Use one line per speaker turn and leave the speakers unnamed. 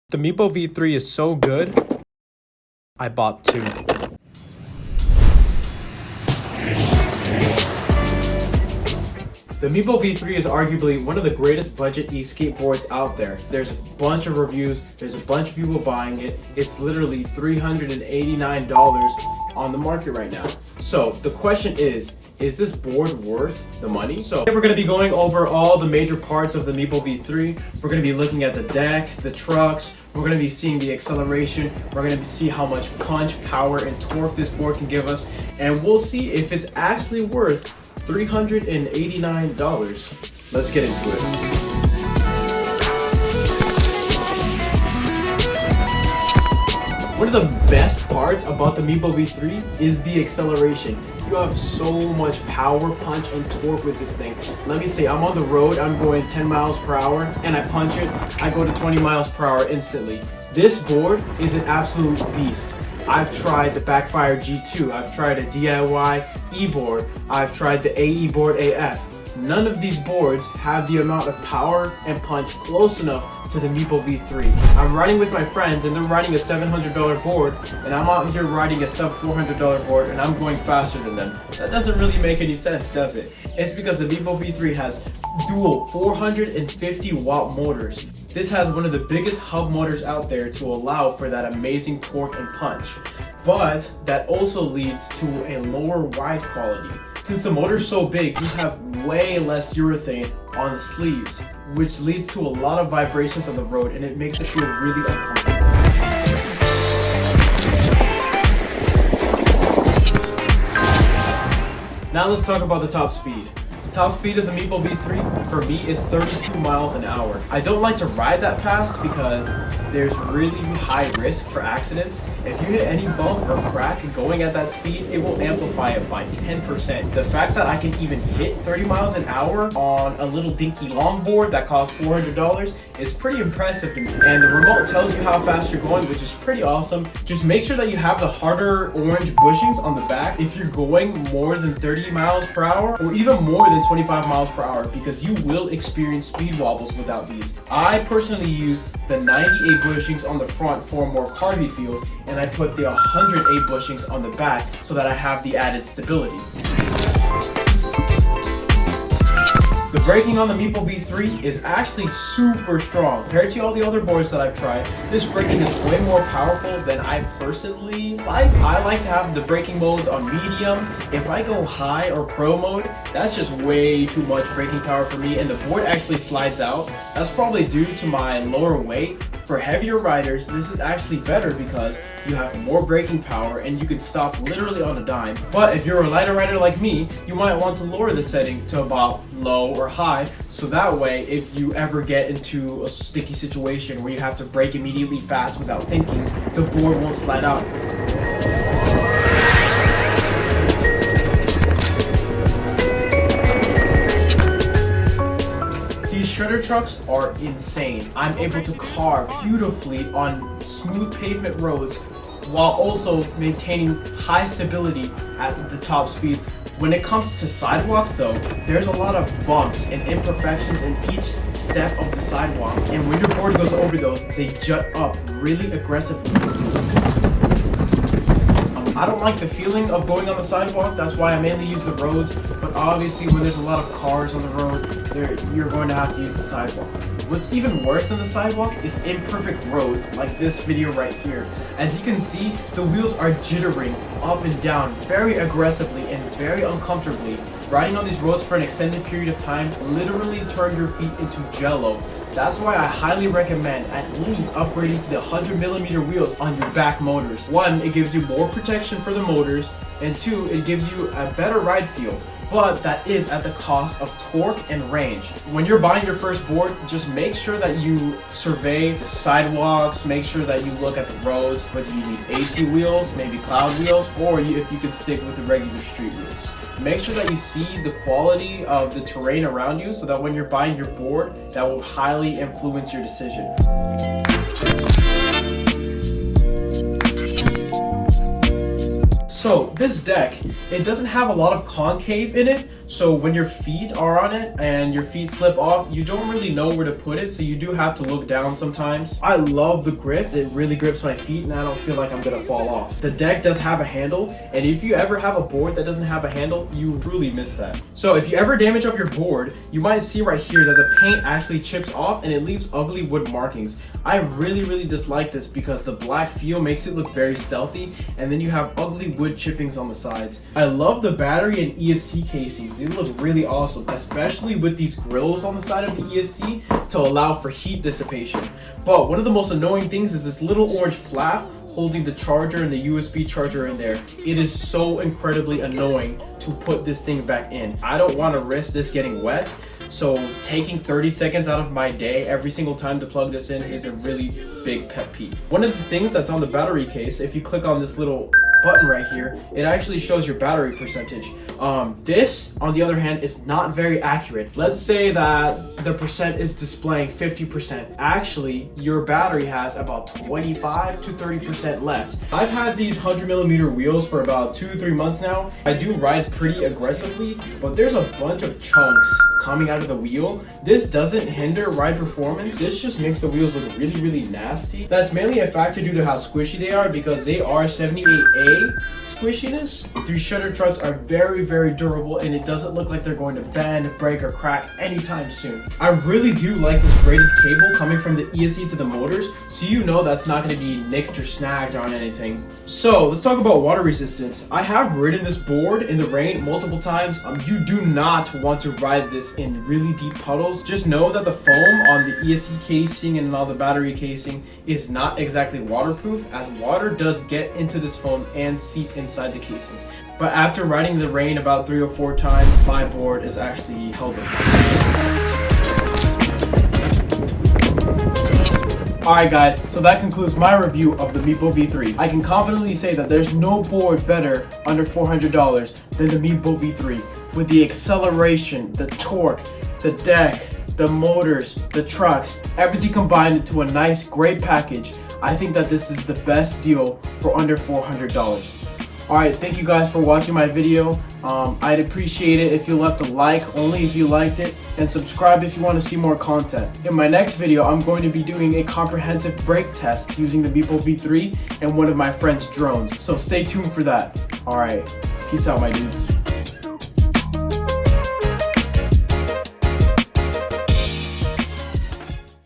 The Meepo V3 is so good, I bought two. The Meepo V3 is arguably one of the greatest budget e-skateboards out there. There's a bunch of reviews, there's a bunch of people buying it. It's literally $389 on the market right now. So the question is this board worth the money? So we're going to be going over all the major parts of the Meepo V3. We're going to be looking at the deck, the trucks, we're going to be seeing the acceleration, we're going to see how much punch, power, and torque this board can give us, and we'll see if it's actually worth $389. Let's get into it. One of the best parts about the Meepo V3 is the acceleration. You have so much power, punch, and torque with this thing. Let me say, I'm on the road, I'm going 10 miles per hour, and I punch it, I go to 20 miles per hour instantly. This board is an absolute beast. I've tried the Backfire G2, I've tried a DIY e-board, I've tried the AE board AF. None of these boards have the amount of power and punch close enough to the Meepo V3. I'm riding with my friends and they're riding a $700 board, and I'm out here riding a sub $400 board and I'm going faster than them. That doesn't really make any sense, does it? It's because the Meepo V3 has dual 450 watt motors. This has one of the biggest hub motors out there to allow for that amazing torque and punch. But that also leads to a lower ride quality. Since the motor's so big, you have way less urethane on the sleeves, which leads to a lot of vibrations on the road, and it makes it feel really uncomfortable. Now let's talk about the top speed. The top speed of the Meepo V3 for me is 32 miles an hour. I don't like to ride that fast because there's really high risk for accidents. If you hit any bump or crack going at that speed, it will amplify it by 10%. The fact that I can even hit 30 miles an hour on a little dinky longboard that costs $400 is pretty impressive to me. And the remote tells you how fast you're going, which is pretty awesome. Just make sure that you have the harder orange bushings on the back if you're going more than 30 miles per hour or even more than 25 miles per hour, because you will experience speed wobbles without these. I personally use the 98 bushings on the front for a more carby feel, and I put the 108 bushings on the back so that I have the added stability. The braking on the Meepo V3 is actually super strong. Compared to all the other boards that I've tried, this braking is way more powerful than I personally like. I like to have the braking modes on medium. If I go high or pro mode, that's just way too much braking power for me, and the board actually slides out. That's probably due to my lower weight. For heavier riders, this is actually better because you have more braking power and you can stop literally on a dime. But if you're a lighter rider like me, you might want to lower the setting to about low or high, so that way if you ever get into a sticky situation where you have to brake immediately fast without thinking, the board won't slide out. These shredder trucks are insane. I'm able to carve beautifully on smooth pavement roads while also maintaining high stability at the top speeds. When it comes to sidewalks though, there's a lot of bumps and imperfections in each step of the sidewalk, and when your board goes over those, they jut up really aggressively. I don't like the feeling of going on the sidewalk, that's why I mainly use the roads, but obviously when there's a lot of cars on the road, you're going to have to use the sidewalk. What's even worse than the sidewalk is imperfect roads, like this video right here. As you can see, the wheels are jittering up and down very aggressively and very uncomfortably. Riding on these roads for an extended period of time literally turn your feet into jello. That's why I highly recommend at least upgrading to the 100mm wheels on your back motors. One, it gives you more protection for the motors, and two, it gives you a better ride feel. But that is at the cost of torque and range. When you're buying your first board, just make sure that you survey the sidewalks, make sure that you look at the roads, whether you need AT wheels, maybe cloud wheels, or if you can stick with the regular street wheels. Make sure that you see the quality of the terrain around you so that when you're buying your board, that will highly influence your decision. So this deck, it doesn't have a lot of concave in it, So when your feet are on it and your feet slip off, you don't really know where to put it, so you do have to look down sometimes. I love the grip. It really grips my feet and I don't feel like I'm gonna fall off. The deck does have a handle, and if you ever have a board that doesn't have a handle, you truly miss that. So if you ever damage up your board, you might see right here that the paint actually chips off and it leaves ugly wood markings. I really dislike this because the black feel makes it look very stealthy, and then you have ugly wood chippings on the sides. I love the battery and ESC casings. They look really awesome, especially with these grills on the side of the ESC to allow for heat dissipation. But one of the most annoying things is this little orange flap holding the charger and the USB charger in there. It is so incredibly annoying to put this thing back in. I don't want to risk this getting wet, so taking 30 seconds out of my day every single time to plug this in is a really big pet peeve. One of the things that's on the battery case, if you click on this little button right here, it actually shows your battery percentage. This, on the other hand, is not very accurate. Let's say that the percent is displaying 50%. Actually, your battery has about 25 to 30% left. I've had these 100mm wheels for about 2-3 months now. I do ride pretty aggressively, but there's a bunch of chunks coming out of the wheel. This doesn't hinder ride performance. This just makes the wheels look really nasty. That's mainly a factor due to how squishy they are, because they are 78A squishiness. These shredder trucks are very durable, and it doesn't look like they're going to bend, break, or crack anytime soon. I really do like this braided cable coming from the ESC to the motors, so you know that's not going to be nicked or snagged on anything. So let's talk about water resistance. I have ridden this board in the rain multiple times. You do not want to ride this in really deep puddles. Just know that the foam on the ESC casing and all the battery casing is not exactly waterproof, as water does get into this foam and seep inside the casings. But after riding the rain about 3 or 4 times, my board is actually held up. Alright guys, so that concludes my review of the Meepo V3. I can confidently say that there's no board better under $400 than the Meepo V3. With the acceleration, the torque, the deck, the motors, the trucks, everything combined into a nice, great package, I think that this is the best deal for under $400. Alright, thank you guys for watching my video. I'd appreciate it if you left a like, only if you liked it, and subscribe if you want to see more content. In my next video, I'm going to be doing a comprehensive brake test using the Meepo V3 and one of my friend's drones, so stay tuned for that. Alright, peace out my dudes.